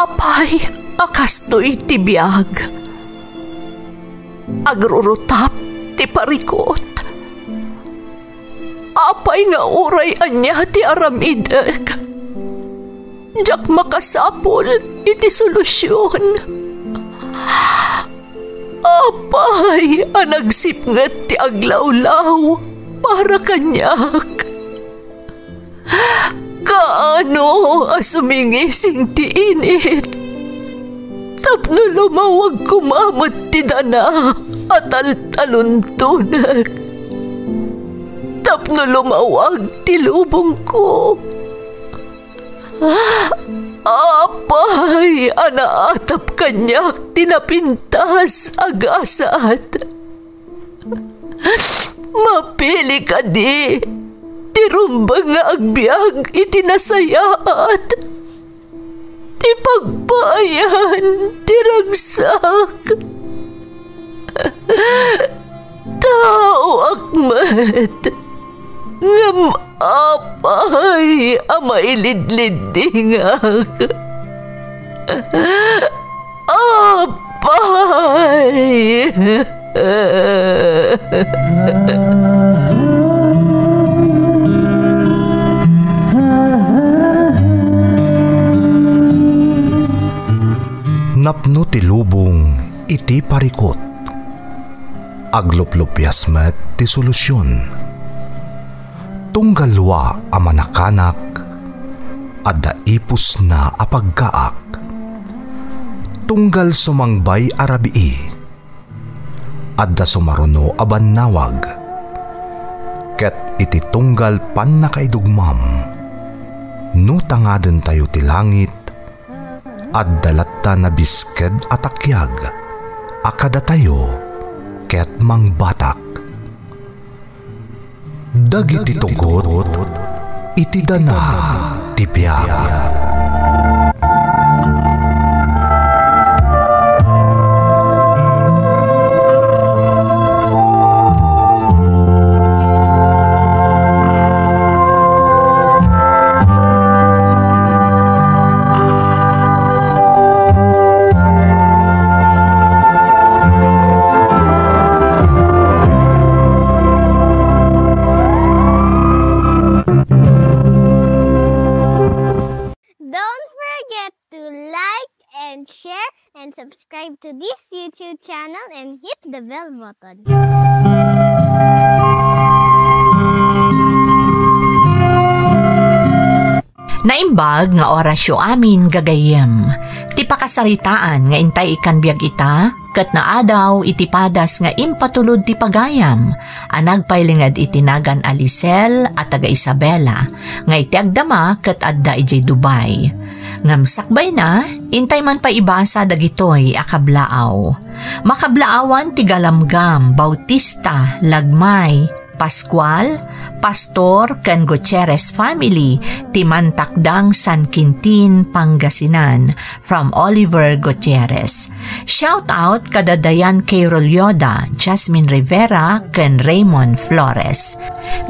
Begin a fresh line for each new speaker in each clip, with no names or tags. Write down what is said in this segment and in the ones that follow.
Apay, akastoy ti biyag. Agrurutap ti parikot. Apay nga uray anya ti aramidek. Jak makasapol iti solusyon. Apay, anagsipnget ti aglawlaw para kanyak. Kaano asumingising ti init. Tapno lumawag kumamot ti dana at taluntunak. Tapno lumawag ti lubong ko. Apay, anaatap kanyak tinapintas agasat. Mapili ka di, tirumbang nga agbyag itinasayaat. Ti pagbayan, tiragsak. Tao akmat, ngam apay, amailidlidingak. Apay.
Napno ti lubong iti parikot. Agluplupyas met ti solusyon. Tunggalwa a manakanak adda ipus na apagkaak. Tunggal sumangbay arabii adda sumaruno a bannawag. Ket iti tunggal pan nakaidugmam no tangaden tayo ti langit adda latta na bisked atakyag akada tayo ket mangbatak. Dagiti tugot iti dana ti biag.
Subscribe to this YouTube channel and hit the bell button.
Naimbag nga orasyo amin gagayem. Ti pakasaritaan nga intay ikan biag ita, ket naadaw iti padas nga impatulod ti pagayam. Anagpailingad itinagan Alicel at taga Isabela, nga iti agdama ket adda ijay Dubai. Ngamsakbay na, intay man pa ibasa dagitoy akablaaw. Makablaawan ti Galamgam, Bautista, Lagmay, Pascual, Pastor ken Gutierrez family ti Mantakdang San Quintin, Pangasinan from Oliver Gutierrez. Shout out kada Dayan K. Rolyoda, Jasmine Rivera ken Raymond Flores.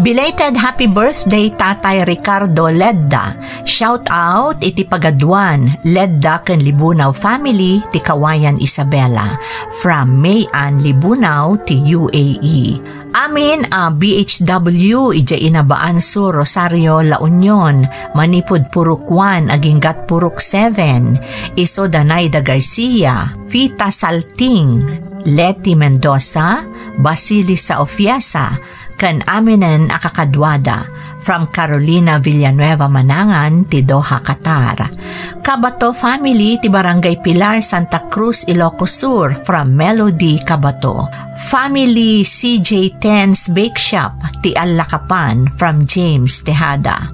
Belated happy birthday Tatay Ricardo Ledda. Shout out iti Pagaduan, Ledda ken Libunaw family ti Kawayan Isabela from Mayan Libunaw ti UAE. Amin BHW ija Inabaan Sur, Rosario, La Union, Manipud Purok 1 aginggat Purok 7, Iso Danayda Garcia, Fita Salting, Leti Mendoza, Basili sa Ofiasa, kan aminen akakadwada from Carolina Villanueva Manangan ti Doha, Qatar. Kabato family ti Barangay Pilar, Santa Cruz, Ilocos Sur from Melody Kabato. Family CJ Tens Bake Shop ti Allakapan from James Tejada.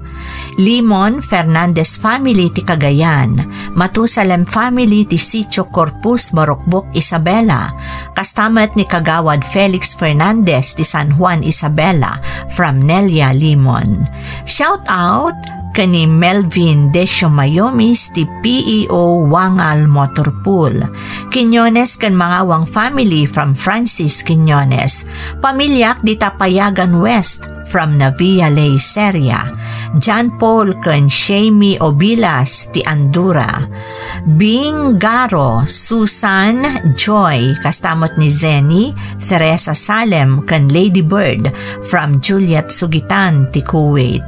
Limon Fernandez family ti Cagayan. Matusalem family ti Sitio Corpus, Morokbok, Isabela. Kastamat ni Kagawad Felix Fernandez ti San Juan, Isabela from Nelia Limon. Shout out kani Melvin Desio Mayomis ti PEO Wangal Motor Pool. Quiñones kan mga wang family from Francis Quiñones. Pamilyak di Tapayagan West from Navia Ley Seria. John Paul kan Shamie Obilas ti Andura. Bing Garo, Susan Joy kastamot ni Zenny, Teresa Salem kan Lady Bird from Juliet Sugitan ti Kuwait.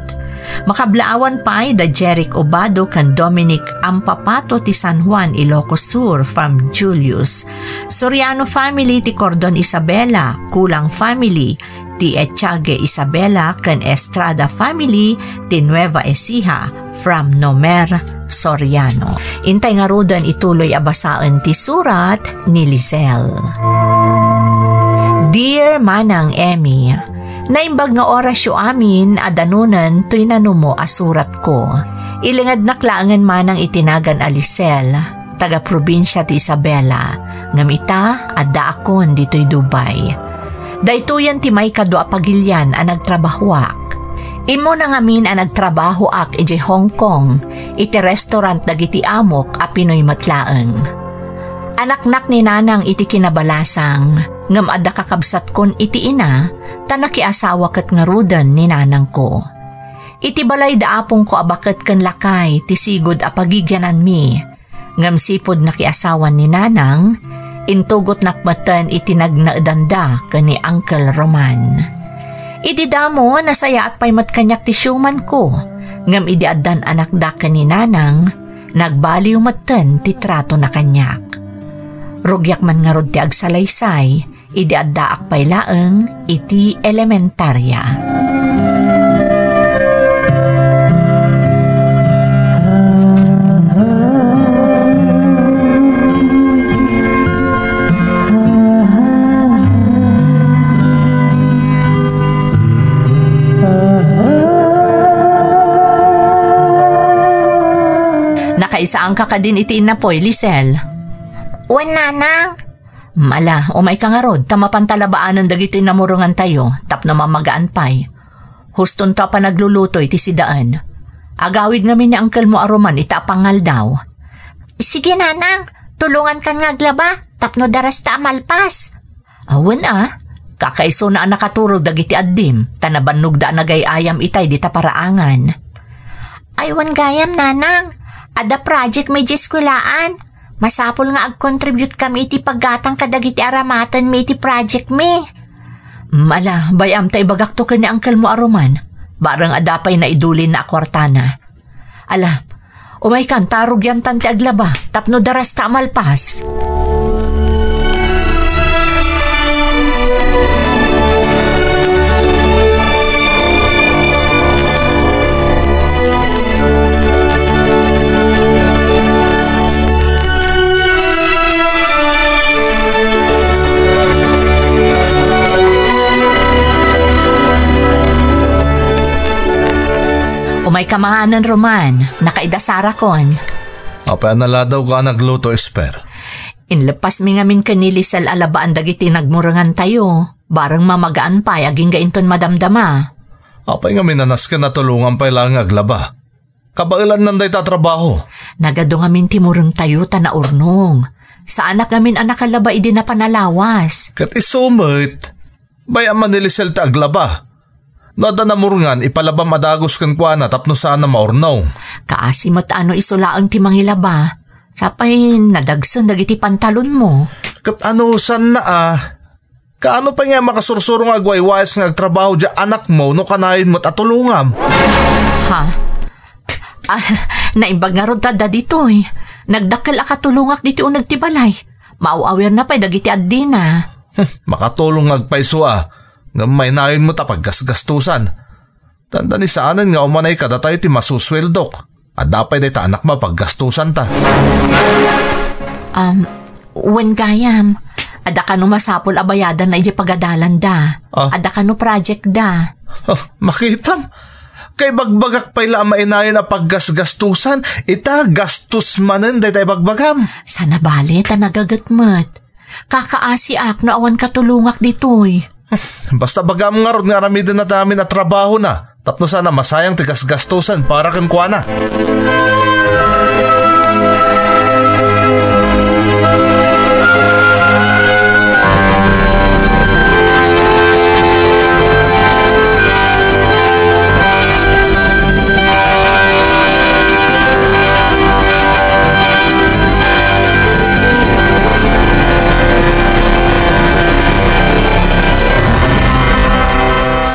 Makablaawan pa da Jeric Obado kan Dominic Ampapato ti San Juan, Ilocos Sur from Julius. Soriano family ti Cordon Isabela, Kulang family ti Etiague Isabela kan Estrada family ti Nueva Ecija from Nomer Soriano. Intay nga rudan ituloy abasaan ti surat ni Lisel. Dear Manang Emmy, naimbag nga orasyo amin adanunan to'y nanumo asurat ko. Ilingad naklaangan manang itinagan Alisel, taga-probinsya ti Isabela, ngamita adda akon dito'y Dubai. Daytoyan ti may kadwa pagilyan ang nagtrabahuak. Imo na ngamin ang nagtrabahuak iti Hong Kong, iti restaurant dagiti amok a Pinoy matlaeng. Anaknak ni nanang iti kinabalasang, ngam adda kakabsat kon iti ina, tanakiasawa ket ngarudan ni nanang ko. Iti balay daapong ko abaket ken lakay ti sigod a pagigyanan mi. Ngam sipod nakiasawan ni nanang, intugot nakmatan iti nagnaedanda ken ni Uncle Roman. Iti damo nasaya at paymat kanyak ti syuman ko. Ngam idi addan anak da ken ni nanang, nagbaliw maten ti trato na kanyak. Rugyak man nga rod ti agsalaysay, idi addaak paylaeng iti elementarya. Nakaisaan ka din iti inapoy, Lisel.
Wan nanang.
Mala, umay ka nga rod, tamapantalabaanan dagito namurungan tayo, tapno mamagaan pay. Huston ta pa nagluluto iti sidaan. Agawid namin ni Uncle mo aruman, itapangal daw.
Sige nanang, tulungan kan nga glaba, tapno daras ta amalpas.
Awan kakaiso na nakaturog dagiti addim, tanabannog da nagayayam itay di taparaangan.
Aywan gayam nanang, ada project may jeskulaan. Masapol nga ag-contribute kami iti paggatang kadagiti aramatan may iti project me.
Mala, bayam tay bagak to ka ni Uncle mo aruman. Barang adapay na idulin na akwartana. Ala, umay kan tarog yan tanti aglaba, tapno daras ta amalpas. Umay kamahanan Roman, nakaidasara kon.
Apa naladaw ka nagluto, Esper?
Inlepas mi ngamin kanilisal alabaan dagiti nagmurangan tayo. Barang mamagaan pa, aging gainton madamdama.
Apay ngamin nanas ka natulungan pa ilang aglaba. Kabailan nanday tatrabaho.
Nagado ngamin timurang tayo tanaurnong. Sa anak ngamin anak alaba idi na panalawas.
Kat isumit, bayam manilisal ta aglaba. Nada namurngan, ipalabam adagos kan kwa na tapno sana maurnaw.
Kaasi matano isulaang ti mangilaba. Sapay nadagsan dagiti pantalon mo.
Kat ano san na Kaano pa nga makasursurong agwaywayas ng agtrabaho dya anak mo no kanayin mo't atulungam?
Ha? Naimbag nga ron tada dito eh. Nagdakal akatulungak dito o nagtibalay. Mauawir na pa'y dagiti addi na.
Makatulong agpaiso nga may nayon mo tapag gasgastusan. Tanda ni saanan nga umanay kada tayo ti masusweldok. At dapay day ta anak mapaggastusan ta.
Wen gayam. Ada ka no masapol abayadan na iji pagadalan da. Ada ka no project da.
Makitam. Kay bagbagak pa'y lamainayin na paggasgastusan. Ita gastus manen day tayo bagbagam.
Sana bali ta nagagatmat. Kakaasi ak na awan katulungak ditoy.
Basta bagam nga ron nga ramidin na namin na trabaho na. Tapno sana masayang tigas-gastusan para kan kuana.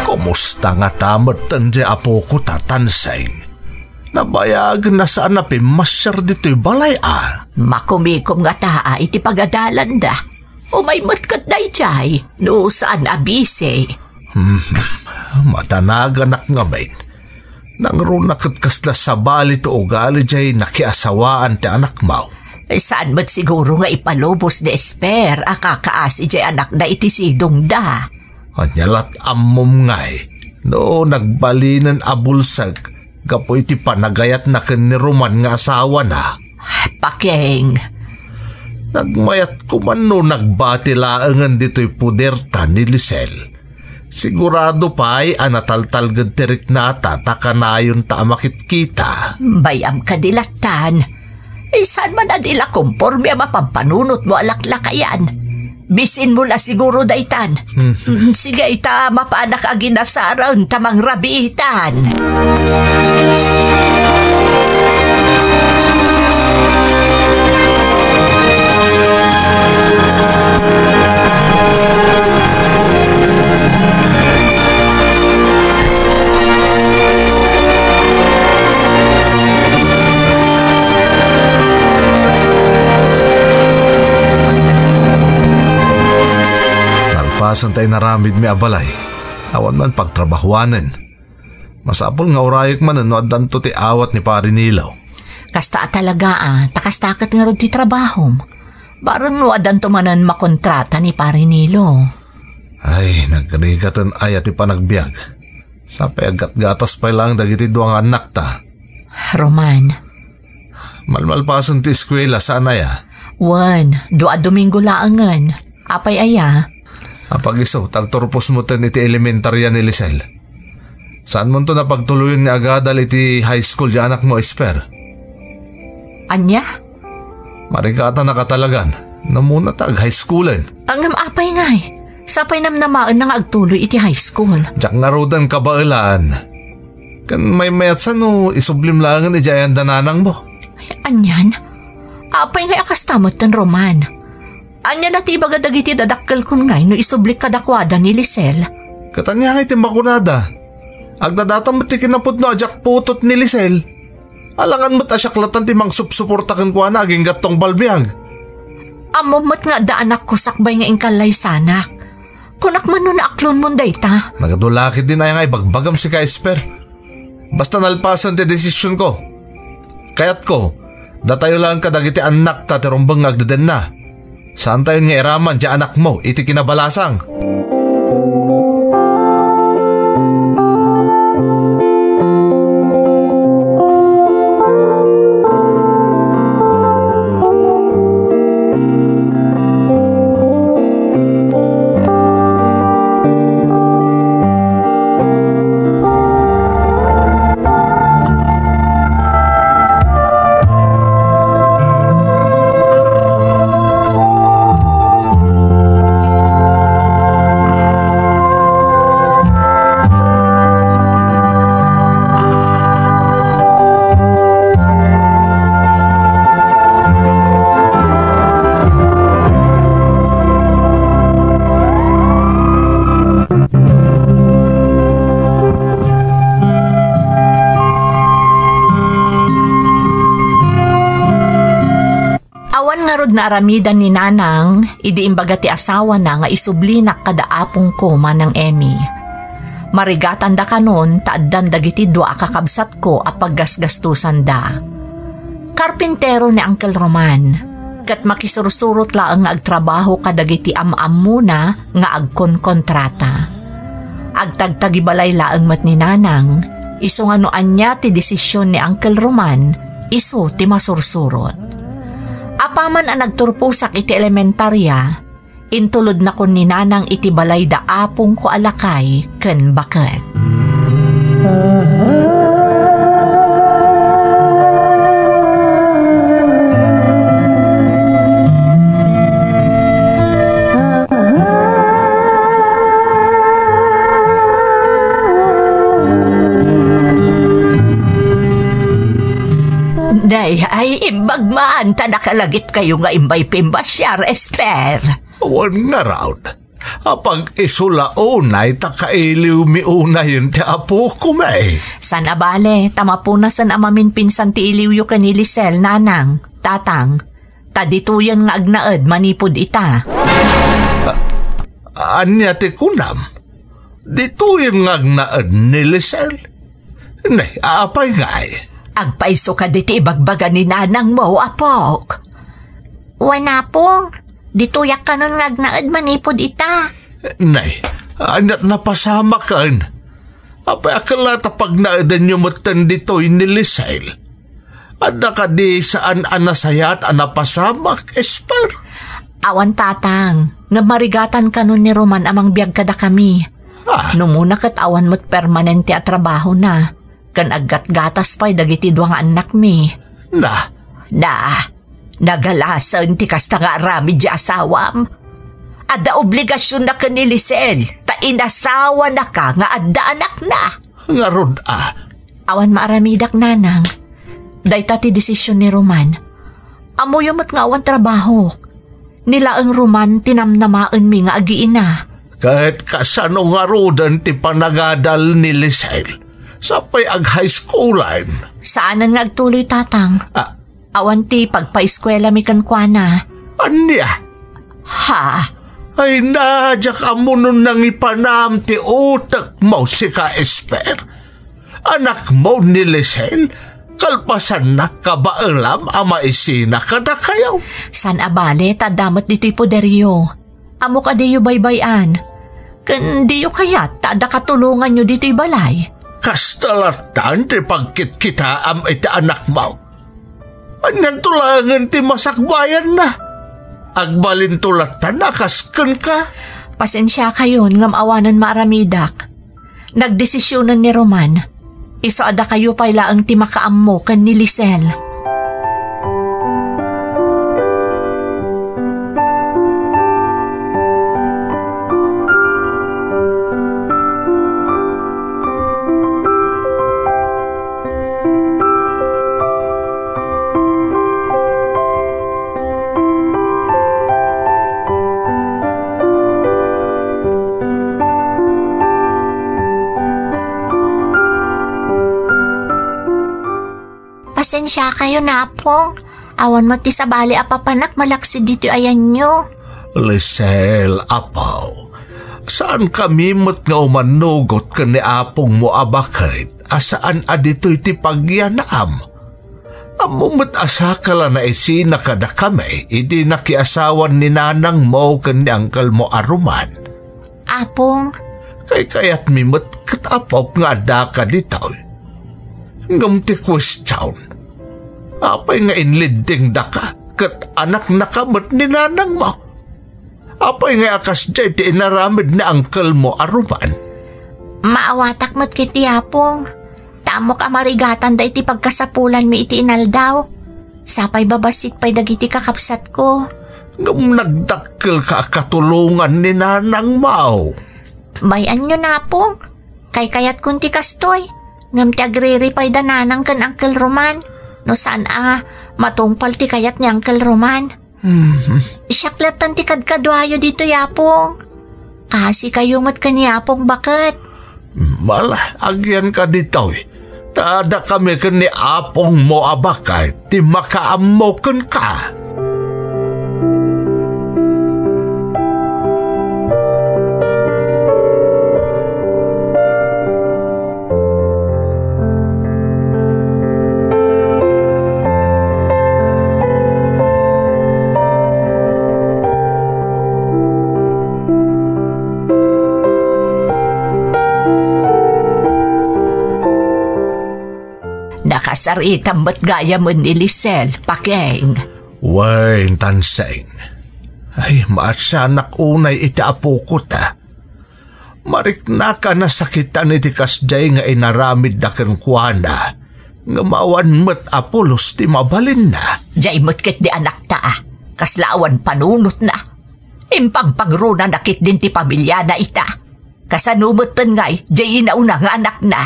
Kumusta nga tamatan di apo ko tatansay? Nabayag na saan na pimasyar dito'y balay
Makumikom nga taa iti pagadalan da. Umaymot kat day jay, no saan abise.
Matanaganak nga bain. Nangrunakat kasla sa bali to ugali jay nakiasawaan ti anak mo.
Saan mo't siguro nga ipalubos de esper akakaasi jay anak da iti sidong da.
Anyalat ammom ngay, no nagbalinan abulsag, gapo iti panagayat na kaniruman nga asawa na.
Pakeng.
Nagmayat ko man no nagbati laangan dito'y puderta ni Lisel. Sigurado pa'y anataltal gentirik na tatakanayon ta amakit kita.
Bayam kadilatan. Saan man adila kumporme mapampanunot mo alaklakayan. Bisin mo la siguro daitan. Sige ita mapaanak aginasaran tamang rabiitan.
Pasan tayo naramid mi abalay, awan man pagtrabahuanan. Masapol nga urayak man no adan to ti awat ni pari nilaw.
Kasta talaga takastakat nga ron ti trabahom. Barang no adan to manan makontrata ni pari nilo.
Ay, nagkarigatan ay ati panagbiag. Sapay agat-gatas pa lang dagiti duwang anak ta.
Roman.
Malmalpasan ti eskwela sana ya.
Wan, dua Domingo laangan. Apay aya.
Apag iso, tagturpos mo ten iti elementarya ni Lisel. Saan mo to napagtuluyan nga agadal iti high school di anak mo, Esper?
Anya?
Marikata na katalagan. Namuna tag high schoolen.
Ang apay ngay. Sapay namnamaan na nga agtuloy iti high school.
Diyak nga rodan kabailan. Kan may mayatsan no isublim langan iti ayan dananang mo.
Ay, anyan? Apay ngay akastamot ten Roman. Anya na tibaga dagiti dadakkel kun ngay no isublik kadakwada ni Lisel.
Katanya nga iti makunada. Agdadatam mo ti kinapod no ajak putot ni Lisel. Alangan mo't asyaklatan ti mang supsuportakan ko na aging gatong balbiag.
Amomot nga da anak ko sakbay nga ingkalay sanak. Kunak man no naaklon mo dayta.
Nagadulakit din ay nga ibagbagam si ka Esper. Basta nalpasan ti desisyon ko. Kayat ko, datayo lang ka dagiti anak ta tirumbang agdaden na. Saan tayo nga iraman di anak mo iti kinabalasang?
Na aramidan ni Nanang, idi imbaga ti asawa na nga isublinak kadaapong koma ng Emmy. Marigatan da kanon, taaddan dagiti dua kakabsat ko a paggasgastusan da. Karpintero ni Uncle Roman, kat makisursurot laang nga agtrabaho kadagiti am-am muna nga agkon kontrata. Agtagtagibalay laang mat ni Nanang, iso nga noan niya ti desisyon ni Uncle Roman, iso ti masursurot. Apaman ang nagturpusak iti elementarya, intulod na kon ni Nanang iti balay da apong ko alakay ken baket.
Day, ay imbagmaan ta nakalagip kayo nga imbay pimbasyar, Esther.
Wan nga raon. Apag isulaunay takailiw mi unay yung ti apo ko may.
San abale, tamapunasan amamin pinsan ti iliw yu kani Lisel, nanang, tatang. Tadituyan nga agnaed manipod ita.
Anya ti kunam. Dito yung agnaed ni Lisel. Nay, apay ngay.
Agpaiso ka diti ibagbaga ni nanang mo, apok.
Wana pong, dituyak ka nun ngagnaed manipod ita.
Nay, anyat napasama kan. Apay akalata pag naedan nyo matan dito ni Lisel. Ada ka di saan anasayat anapasamak, Esper.
Awan tatang, nga marigatan ka nun ni Roman amang biyag kada kami. Numuna kat awan mo't permanente at trabaho na. Kan aggat-gatas pa'y dagiti duwang anak mi.
Nagalasan ti kasta nga arami di asawam. Ada obligasyon na ka ni Lisel, ta inasawa na ka nga adda anak na.
Nga rod
Awan maaramidak nanang. Dahil ti desisyon ni Roman. Amo yung mat nga awan trabaho. Nila ang Roman tinamnamaan mi nga agiina.
Kahit kasano nga rodan ti panagadal ni Lisel. Sapay ag high school line.
Saanan nga agtuloy tatang? Awan ti pagpa-eskwela mi kankwana.
Anya?
Ha?
Ay nadya ka mo nun nang ipanam ti utak mo si ka Esper. Anak mo ni Lisel, kalpasan na kabaalam ama isina kada kayaw.
San abale tadamot dito'y poderyo. Amo ka diyo baybayan. Kan diyo kayat tada katulungan nyo dito'y balay.
Kastalatan ti pagkit kita am iti anak mo. Anyan tulangan ti masakbayan na. Agbalin tulatan na kasken ka.
Pasensya kayon ngam awanan maaramidak. Nagdesisyonan ni Roman. Isaada kayo payla ang ti makaammo kan ni Lisel.
Pasensya kayo na po. Awan mo ti sabali apapanak malaksi dito ayan nyo.
Lisel, apaw. Saan kami mo't nga umanugot ka ni apong mo abakit? Asaan adito'y ti pagyanaam? Amumot asa ka lang na isina kada kami, hindi nakiasawan ni nanang mo kan ni angkal mo aruman.
Apong?
Kayat mimot katapok nga da ka dito. Ngam ti question. Apay nga inliding da ka, kat anak nakamot ni nanang mo. Apay nga akas dyan ti inaramid ni angkal mo aruman.
Maawatak mo't kiti apong. Tamok amarigatan da iti pagkasapulan mi iti inaldaw. Sapay babasit pa'y dagiti kakapsat ko.
Ngam nagdakkel ka katulungan ni nanang mo.
Bayan nyo na apong. Kayat kunti kastoy. Ngam ti agriripay da nanang kan Uncle Roman. No saan matungpal ti kayat ni Uncle Roman. Siyaklatan ti kadkadwayo dito yapong. Kasi kayo mat kaniyapong bakit?
Mala, agyan ka dito eh. Tada kami kani apong mo abakay, ti makaamokan ka.
Nakasaritan ba't gaya mo ni Lisel, Pakeng?
Wain tanseng. Ay, maatsanak unay iti apo ko ta. Marikna ka na sakitan iti kasjay nga inaramid da ken kuana. Nga maawan met Apolos ti mabalin na.
Jay mo't kit di anak ta kaslaawan panunot na. Impang pangruna nakit din ti pamilya na ita. Kasanumutan ngay, jay inauna nga anak na.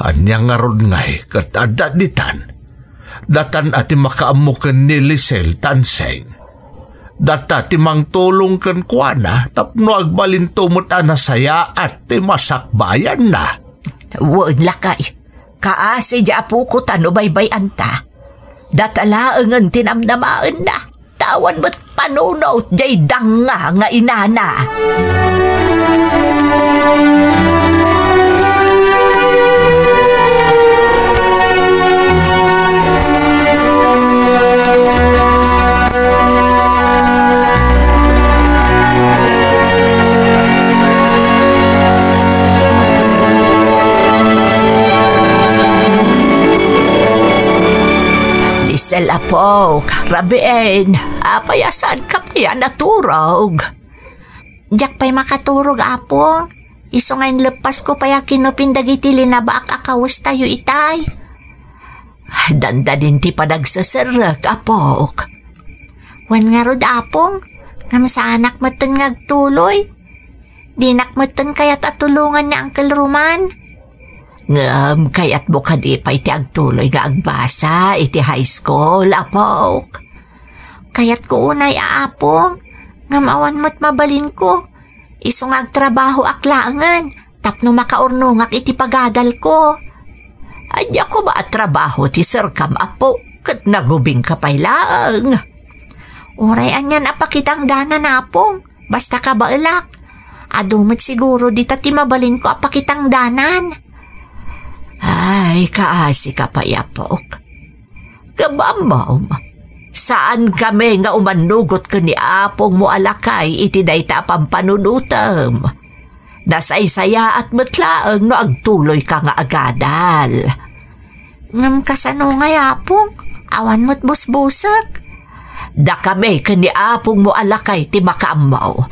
Anya nga ron ngay, kat adaditan. Datan ati makaamukan ni Lisel Tanseng. Data ti mangtulong kan kuana, tapno agbalin tumot na saya at ti masakbayan na.
Wala lakay. Kaasi di apo ko tano baybay anta. Datalaangan tinamnamaan na. Tawan mo't panunaw jay danga nga inana. Lisel apo, rabien, apayasan ka pa yan naturog.
Diyak pa'y makaturog, apong. Iso ngayon lepas ko pa'y kinupindagiti linabaak akawas tayo itay.
Danda din ti padagsasarak, apok.
Wan nga rod, apong. Ngam sa anak matan ngagtuloy. Dinak matan kaya't atulungan ni Uncle Roman.
Ngam, kaya't mo ka di pa iti agtuloy nga agbasa, iti high school, apok.
Kaya't ko unay aapong, ngam awan mo't mabalin ko. Iso nga agtrabaho aklaangan, tapno makaurnungak iti pagadal ko.
Anya ko ba at trabaho ti Sir Cam, apo, kat nagubing ka pa'y laang.
Uray anyan apakitang dana na apong, basta ka bailak. Adumot siguro dita ti mabalin ko apakitang danan.
Ay, kaasi ka pa, yapok. Kabamaw, saan kami nga umanugot ka ni apong mo alakay iti dayta pampanunutam? Nasaysaya at matlaang no agtuloy ka nga agadal.
Ngam kasano nga yapong, awan mo't busbusak.
Da kami ka ni apong mo alakay ti makaamaw.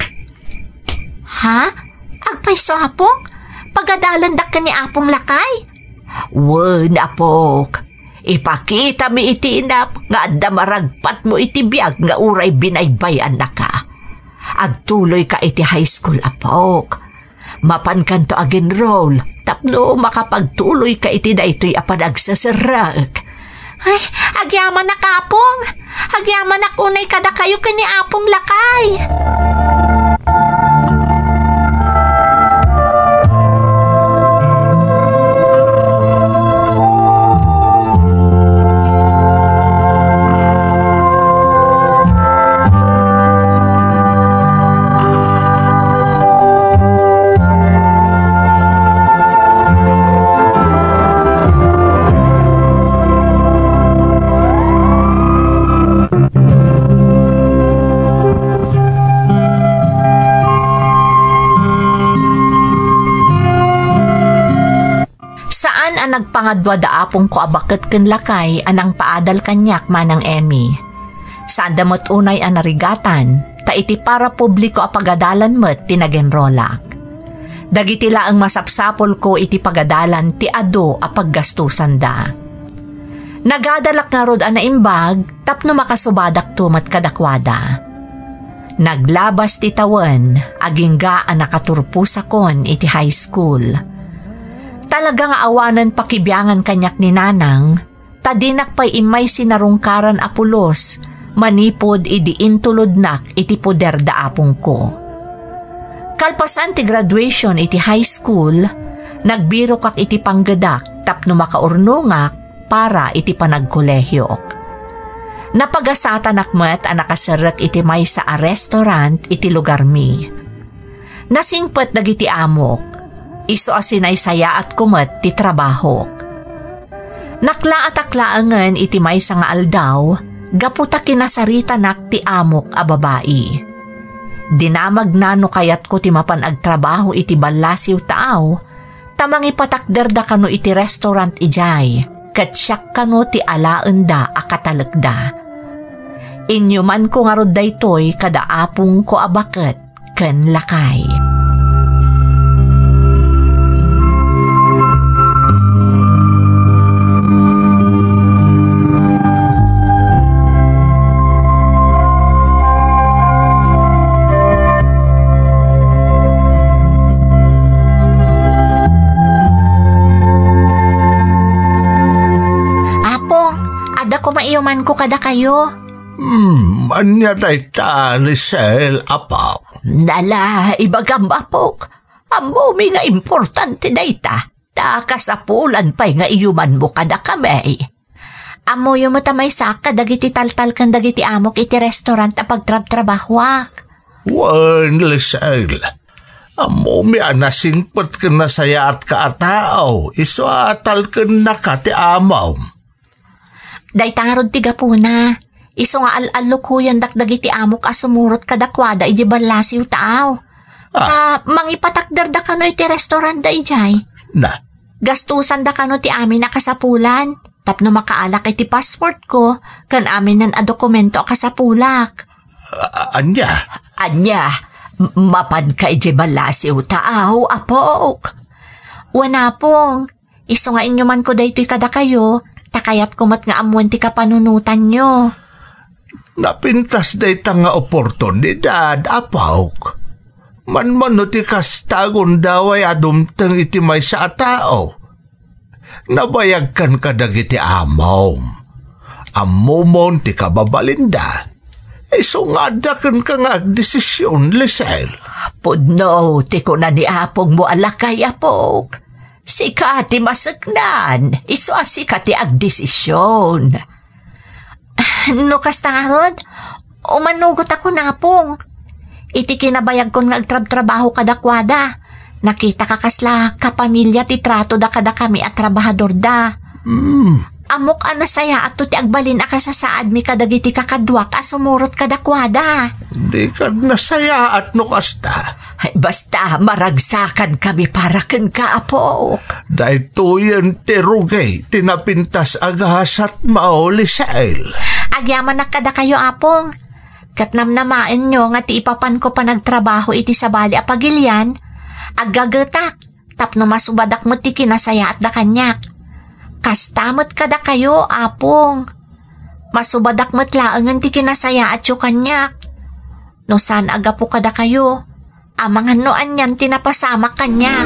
Ha? Agpaiso apong? Pagadalan da ka ni apong lakay?
Wen, apok. Ipakita mi iti inap nga adda maragpat mo iti biyag nga uray binaybayan na ka. Agtuloy ka iti high school, apok. Mapan kanto ag-enroll, tapno makapagtuloy ka iti daytoy apanagsasarak.
Ay, agyaman na kapong. Agyaman na kunay kada kayo kani apong lakay.
Nagpangadwa da apong ko abaket ken lakay anang paadal kanyak manang Emmy. Saan damot unay anarigatan, ta iti para publiko apagadalan met tinagenrolak. Dagiti laang masapsapol ko iti pagadalan ti ado apaggastusan da. Nagadalak nga rod anaimbag tapno makasubadak tumat kadakwada. Naglabas ti tawen agingga ang nakaturpusakon iti high school. Talagang awanan pakibiyangan kanyak ni Nanang, tadinak pa'y imay sinarungkaran Apolos, manipod idi intulodnak iti poder da apong ko. Kalpasan ti graduation iti high school, nagbiro kak iti panggadak tapno makaurnungak para iti panagkolehyok. Napagasatan akmet ang nakasarak iti may sa a restaurant iti lugar mi. Nasingpet dagiti amok, iso asinay saya at kumet ti trabaho. Nakla at aklaangan iti may sa nga aldaw, gaputa kinasarita nak ti amok a babae. Dinamag na no kayat ko ti mapan agtrabaho iti balasiw taaw, tamang ipatakder da kano iti restaurant ijay, kat siyak kano ti alaan da akatalagda. Inyuman ko nga rod daytoy kada apong ko abaket ken lakay.
Ada ko maiyuman ko kada kayo.
Anya day ta, Lisel, apaw.
Nala, ibagam apok. Amo mi nga importante dayta. Kasapulan pa'y nga iyuman mo kada kami.
Amo yung matamay saka dagiti taltal kan dagiti amok iti restaurant a pagtrab-trabahwak.
Wan, Lisel. Amo mi anasingpot ka na saya at kaatao. Iso atal ka na ka ti amaw.
Daytarod ti gapuna. Iso nga al-alukuyan dagiti amok a sumurot kadakwada iti balasiw taaw. Mangipatakder da kano iti restaurant da ijay.
Na?
Gastusan da kano ti amin na kasapulan. Tapno makaalak iti passport ko, kan amin nan a dokumento a kasapulak.
Anya?
Anya, mapan ka iti balasiw taaw, apok.
Wana pong, iso nga inyo man ko daytoy kada kayo, takayat kumat nga amuan ti kapanunutan nyo.
Napintas day nga oportunidad, apawk. Man ti kastagon daway adumtang iti may sa tao. Nabayagkan ka dagiti amaw. Amumon ti kababalinda. Isungadakan ka nga agdesisyon, Lisel.
Pudno, ti ko na ni apong mo alakay, apok. Sika ti masagnan, iso asika ti agdesisyon.
No kasta nga rod, umanugot ako na pong. Iti kinabayag ko nga agtrab-trabaho kadakwada. Nakita ka kasla kapamilya ti trato da kada kami at trabahador da. Amok anasaya at ti agbalin akasasaad mi kadagiti kakadwak a sumurot kadakwada.
Di ka nasaya at no kasta.
Ay, basta maragsakan kami para ken ka, apok.
Dahito yan tirugay, tinapintas agahas at maoli sa el.
Agyaman na kada kayo, apong. Katnamnamain nyo nga ti ipapan ko pa nagtrabaho iti sabali a pagilyan, agagatak, tapno masubadak mo ti kinasaya at da kanyak. Kastamot kada kayo, apong. Masubadak mo't laangan ti kinasaya at yu kanyak. No saan aga po kada kayo, amangan noan yan tinapasama kanyak.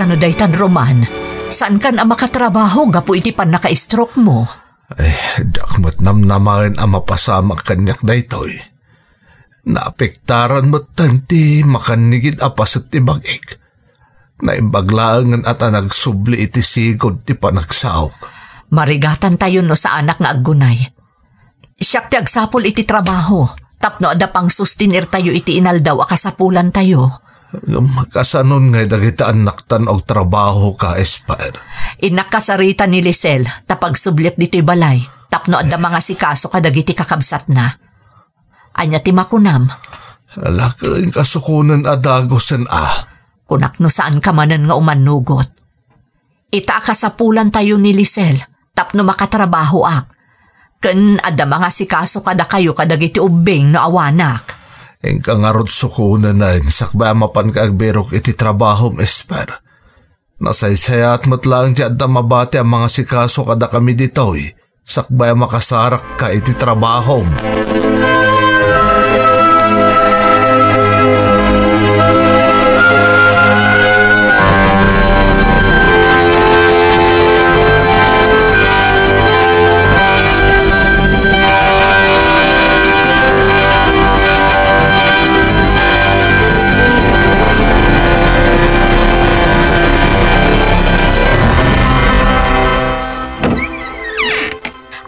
Ano daytan, Roman? Saan kan ang makatrabaho gapo iti pan naka-stroke mo?
Dakmat namnamarin ang mapasama kanyak daytoy. Naapektaran mo't tanti makanigid apas at ibagik. Naimbaglaangan at nagsubli iti sigod ti panagsaok.
Marigatan tayo no sa anak nga aggunay. Siyak ti agsapol iti trabaho. Tapno ada pang sustinir tayo iti inaldaw akasapulan tayo.
Magkasanon ngay dagita anak tan og trabaho ka, Esper.
Inakasarita ni Lisel tapag sublik dito'y balay. Tapno adda mga sikaso ka dagiti kakabsat na. Anya ti makunam.
Lakaling kasukunan adagosan
Kunak no saan ka manan nga umanugot. Ita akasapulan tayo ni Lisel. Tapno makatrabaho ak. Ken adda mga sikaso kada kayo kadagiti ubing no awanak.
Eng kangarot sukunan na sakba mapan ka agberok iti trabaho, Esper. Nasaysayat mo't lang dyan da mabati ang mga sikaso kada kami ditoy. Sakba makasarak ka iti trabaho.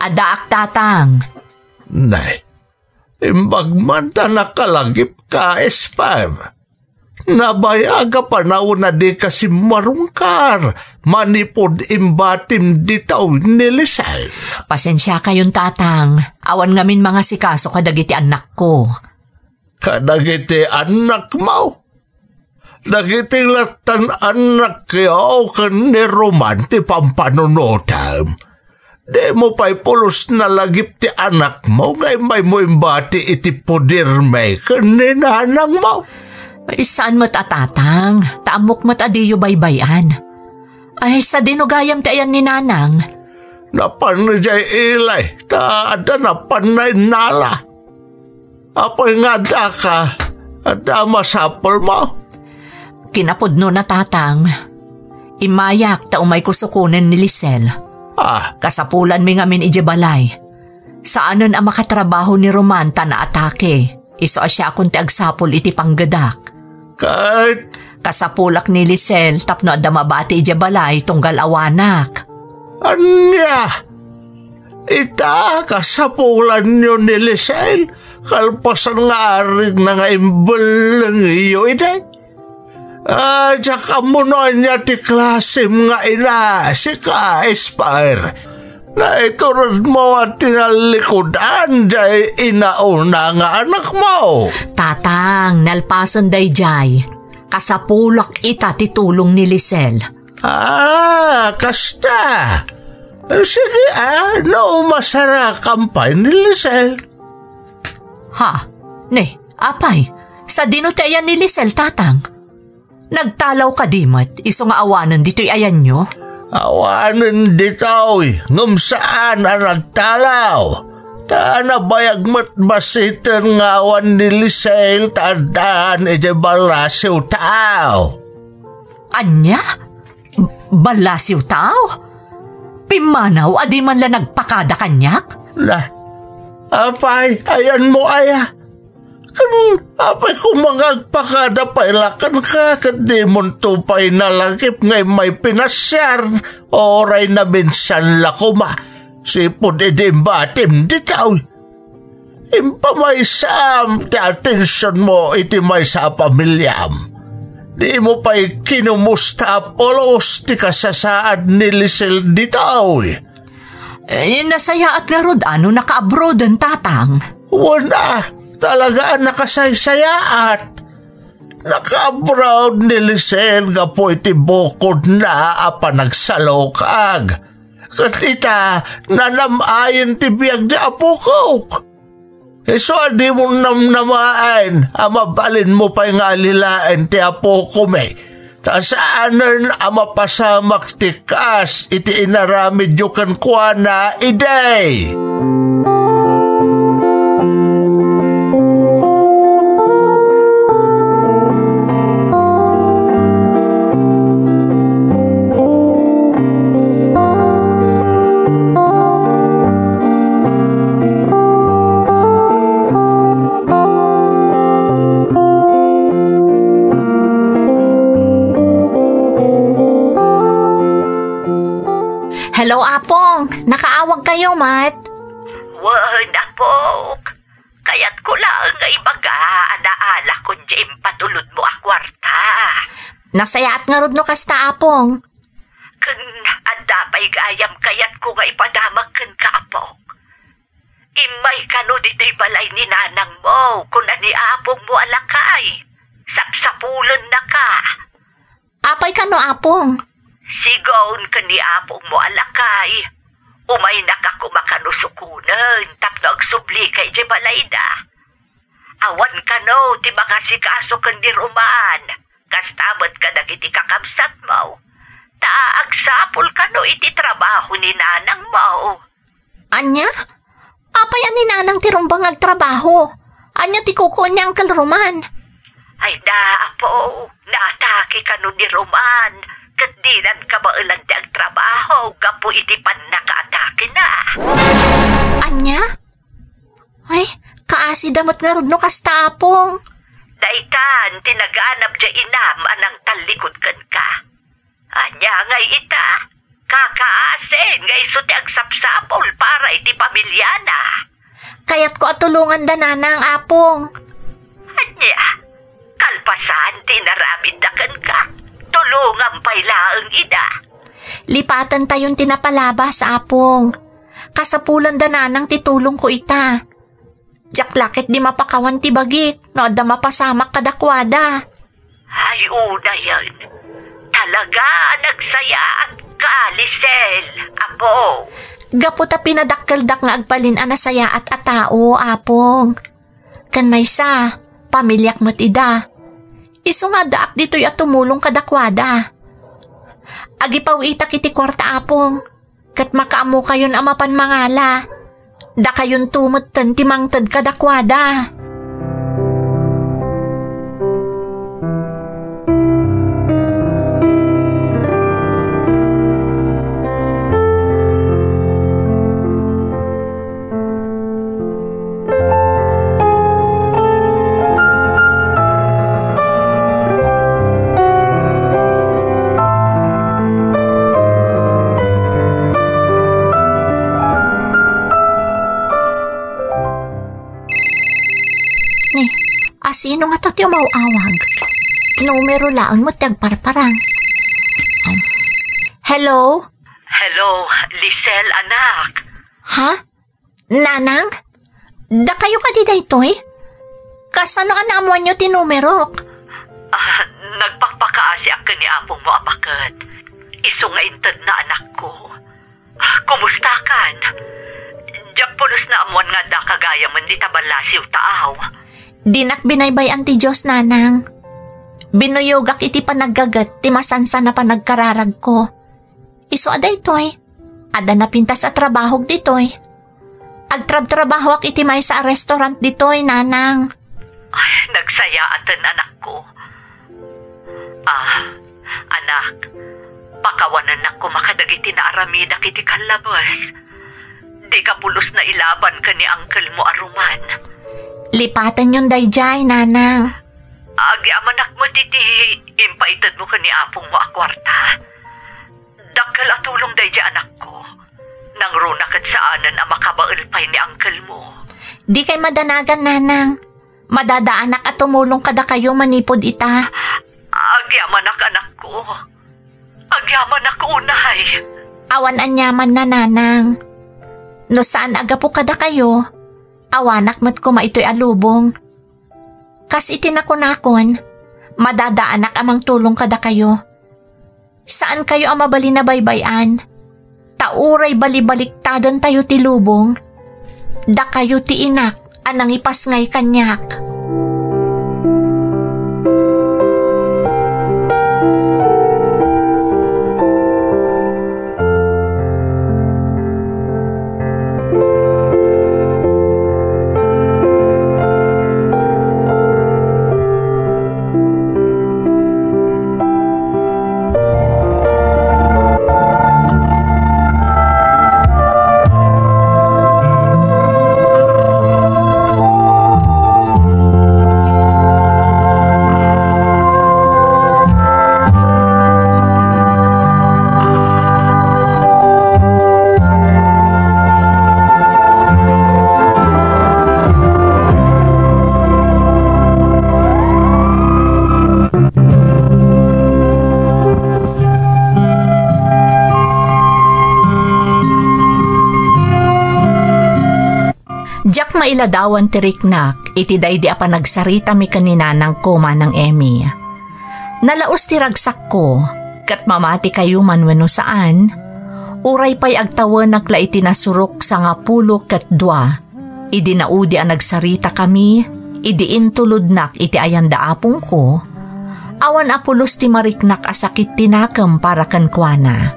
Adaak tatang.
Nay, imbag man ta nakalagip ka, Esper. Nabayaga pa na di kasi marungkar, manipod imbatim ditaw ni Lisel.
Pasensya kayon tatang, awan ngamin mga sikaso kadagiti anak ko.
Kadagiti anak mo? Dagiti latan anak kayo kan ni Roman ti pampanunotam. Di mo pa'y pulos na lagip ti anak mo, ngay may mo imbati iti poder may kan ni nanang mo.
Ay, saan mo't atatang? Taamok mo't adiyo baybayan. Ay, sa dinugayam ti ayan ni nanang.
Napanay jay ilay, taada napanay nala. Apoy nga da ka, ada masapol mo.
Kinapudno na tatang. Imayak ta umay kusukunen ni Lisel. Kasapulan mi ngamin ijebalay. Saanon ang makatrabaho ni Romanta na atake. Iso asya akong ti agsapol iti panggadak.
Kahit
kasapulak ni Lisel tapno adda mabati ijebalay tunggal awanak.
Anya? Ita kasapulan nyo ni Lisel? Kalpasan nga arig na nga imbalang iyo ita? Tsaka mo na niya ti klasim nga ina si ka Esper. Na ito rin mo at tinalikodan jay inauna nga anak mo.
Tatang, nalpasan day jay. Kasapulak ita titulong ni Lisel.
Kasta. Sige no masara kampay ni Lisel.
Ha? Ne, apay, sa dinutayan ni Lisel tatang. Nagtalaw ka dimat, iso nga awanan dito'y ayan nyo?
Awanan dito, ngum saan ang nagtalaw. Taana bayag matbasitan nga awan ni Lisel tandaan iti balasiw tao.
Anya? Balasiw tao? Pimanaw, adi man la nagpakada kanyak?
Apay, ayan mo aya. Apay kung magagpakada pa ilakan ka, kadi mon tupay nalagip ngay may pinasyar, oray na minsan lakuma, sipod idimbatim ditaw. Impamay sam, ti atensyon mo iti may sa pamilyam. Di mo pa'y kinumusta polos ti kasasaad ni Lisel ditaw.
Nasaya at larod ano naka-abroad ang tatang?
Wala. Talagaan nakasaysayaat. Naka-abroad ni Lisel nga po iti bukod na apa nagsalokag. Katita nanamayan ti biyag di apukok. So adi mo namnamain, amabalin mo pa nga alilain ti apoko may. Tasaanan ama pasamak ti kas iti inaramid yukan kwa na iday.
Hello, Apong. Nakaawag kayo, Mat?
Wan, Apok. Kaya't ko lang nga ibaga, anaala kung dyan patulod mo akwarta.
Nasayaat nga rod no kasta, Apong.
Kung adapay gayam kaya't ko nga ipadamag kan ka, Apok. Imay kano dito'y balay ni nanang mo, kung ani Apong mo alakay. Sapsapulan na ka.
Apay ka no, Apong?
Sigaw ka ni Apong mo alakay. Umay nakakumakanusukunan, tapno agsubli kay di balayda. Awan ka no, ti mga sikaso kan di Roman. Kastamot ka nagiti kakabsat mo. Taagsapol ka no iti trabaho ni nanang mo.
Anya? Apay ani nanang tirumbang agtrabaho. Anya ti kuko niya Uncle Roman.
Ay da, Apo, naatake ka no ni Roman. Kadinan ka ba ulan di ang trabaho, gapo iti pan nakaatake na.
Anya? Ay, kaasi damot nga rod no kasta, Apong.
Daitan, tinaganap dya inam anang talikod kan ka. Anya ngay ita, kakaasin ngay isuti ang sapsapol para iti pamilyana.
Kayat ko atulungan da nanang apong.
Anya, kalpasan tinaramid dakan ka. Tulungan pa'y laang ida.
Lipatan tayong tinapalaba sa apong. Kasapulan da nanang titulong ko ita. Jaklakit di mapakawan ti bagik, no da mapasamak kadakwada.
Ay, una yan. Talaga nagsaya at ka, Lisel, apo.
Gaputa pinadakkaldak nga agbalin anasaya at atao, apong. Kan may sa, pamilyak mo't ida. Isu nga daak dito'y at tumulong kadakwada. Agipaw itak iti kwarta, apong. Kat makaamu kayon amapan mangala. Da kayon tumuttan timangtad kadakwada. Sino nga tayo mauawag? Numero lang mo tagparparang. Hello?
Hello, Lisel, anak.
Ha? Nanang? Da kayo ka di daytoy? Kasano nga naamuan nyo tinumerok?
Nagpakpakaasi ang ni apong mo apakat. Iso nga intad na anak ko. Kumusta kan? Diyak pulos na amuan nga da kagaya man di tabalasiw taaw.
Dinak binaybay anti Diyos, nanang. Binuyogak iti panaggagat, ti masansa na panagkararag ko. Iso aday toy. Ada na pintas at trabaho ditoy. Agtrab-trabaho ak iti may sa restaurant ditoy, nanang.
Ay, nagsaya atan anak ko. Anak, pakawanan na ko makadagiti na aramida kiti kalabas. Di ka pulos na ilaban ka ni uncle mo aruman.
Lipatan yung dayjay, nanang.
Agi amanak mo titi, impaitad mo ka ni apong mo akwarta. Dakkel atulong dayjay anak ko. Nang runa kat saanan ang makabaulpay ni uncle mo.
Di kay madanagan, nanang. Madadaanak at tumulong kada kayo manipod ita.
Agi amanak anak ko. Agi amanak unay.
Awan anyaman na, nanang. No saan aga po kada kayo? Awanak mat ko maito'y alubong. Kas itinakunakon, madadaanak amang tulong kada kayo. Saan kayo ang mabali na baybayan? Tauray balibaliktadan tayo ti lubong. Da kayo ti inak, anang ipasngay kanyak.
Diyak mailadawan ti riknak, iti daydi apa nagsarita mi kanina ng koma ng Emmy. Nalaos ti ragsak ko, kat mamati kayo man wano saan, uray pa'y agtawan nakla iti nasurok sa nga pulo kat dua, idi naudi ang nagsarita kami, idi intuludnak iti ayanda apong ko, awan apulos ti mariknak asakit tinakam para kankwana.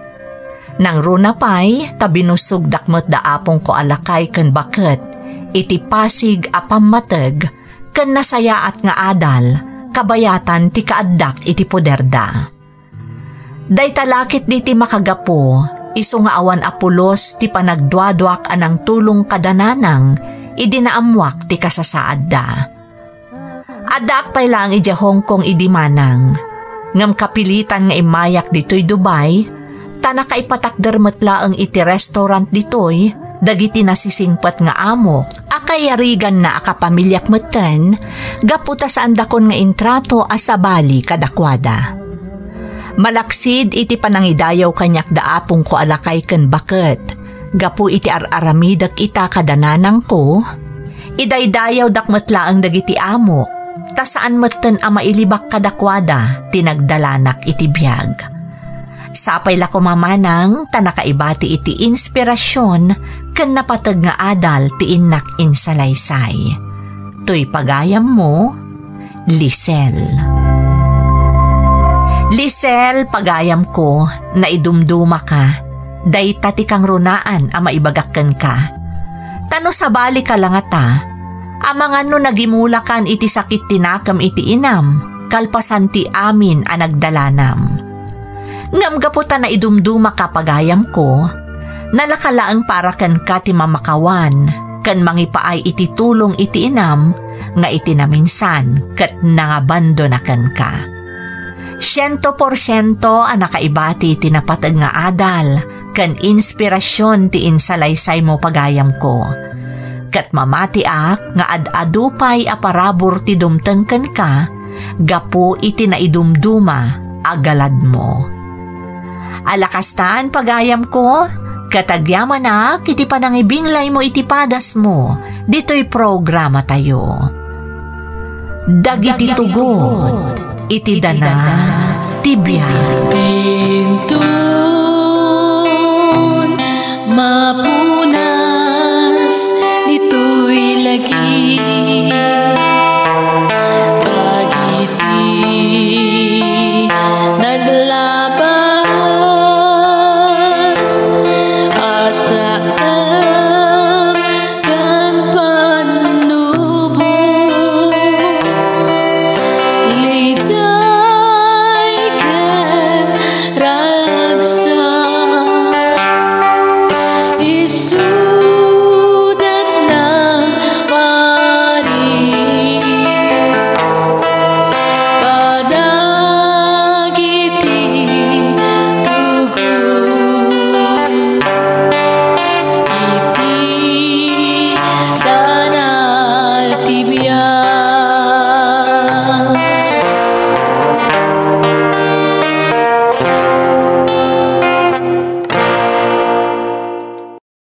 Nang runa pa'y, tabinusog dakmat da apong ko alakay kan baket, iti pasig apammateg, ken nasayaat nga adal, kabayatan ti kaaddak iti poderda. Day talakit di ti makagapo, iso nga awan apulos ti panagduaduak anang tulong kadananang, idinaamwak ti kasasaad da. Adak pay lang iti Hong Kong idi manang, ngam kapilitan nga imayak dito'y Dubai, tanaka ipatakder metlaeng iti restaurant dito'y, dagiti nasisingpat nga amo, Kayarigan na akapamilyak meten, gaputa sa andakon nga intrato asabali kadakwada. Malaksid iti panangidayaw kanyak daapong ko alakay ken baket, gapu iti araramidak ita kadananang ko, idaydayaw dakmetlaang dagiti amo, ta saan meten a mailibak kadakwada, tinagdalanak iti biyag. Sapay la ko mamanang, tanakaibati iti inspirasyon, ken napatag nga adal ti innak insalaysay. To'y pagayam mo, Lisel. Lisel, pagayam ko, na idumduma ka, dayta ti kang runaan a maibagakken ka. Tano sabali ka lang ata, amangan no nagimulakan iti sakit tinakam iti inam, kalpasan ti amin a nagdalanam. Ngam gaputa na idumduma ka pagayam ko, nalakalaang para kan ka ti mamakawan, kan mangipaay iti tulong iti inam, nga iti naminsan, kat nangabando na kan ka. 100% ang nakaibati iti napatag nga adal, kan inspirasyon ti insalaysay mo pagayam ko. Kat mamatiak nga ad-adupay aparabor ti dumteng kan ka, gapu iti naidumduma agalad mo. Alakastaan pagayam ko, katagyaman na iti panangibinglay mo iti padas mo, dito'y programa tayo. Dagiti tugod, iti dana tibiyag.
Tintun, mapuna